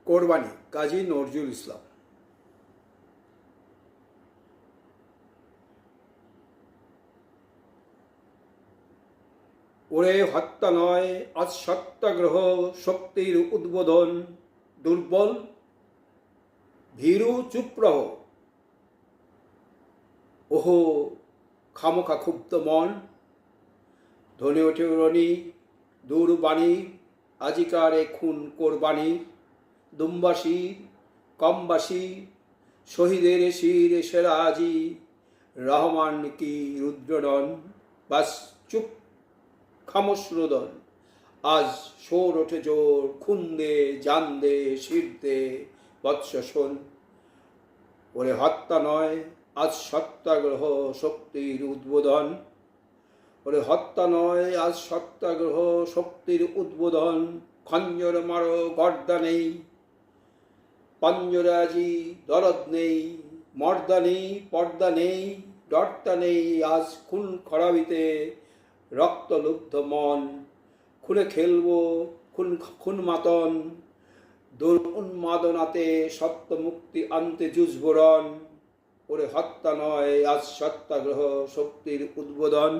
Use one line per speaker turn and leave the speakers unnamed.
কোরবানি কাজী নজরুল ইসলাম। ওরে হত্যা নয় আজ সত্যাগ্রহ, শক্তির উদ্বোধন, দুর্বল ভীরু চুপ রহ। ওহো খামোখা ক্ষুব্ধ মন, ধনে ওঠে রণি দূরবাণী, আজিকার এ খুন কোরবানি। দুমবাসী কমবাসী শহীদের শির সেরা আজি, রহমান কি রুদ্রনন। বাস চুপ খামোশ রোদন, আজ সোর ওঠে জোর, খুন দে জান দে শির দে বৎস শোন। ওরে হত্যা নয় আজ সত্যাগ্রহ, শক্তির উদ্বোধন। ওরে হত্যা নয় আজ সত্যাগ্রহ, শক্তির উদ্বোধন। খঞ্জর মারো গর্দা নেই, পঞ্জরে আজি দরদ নেই, মর্দা নেই পর্দা নেই, ডরতা নেই আজ খুন খরাবিতে রক্তলুব্ধ মন। খুনে খেলবো খুন খুন মাতন, দূর উন্মাদনাতে সত্য মুক্তি আনতে যুজবরণ। ওরে হত্যা নয় আজ সত্যাগ্রহ, শক্তির উদ্বোধন।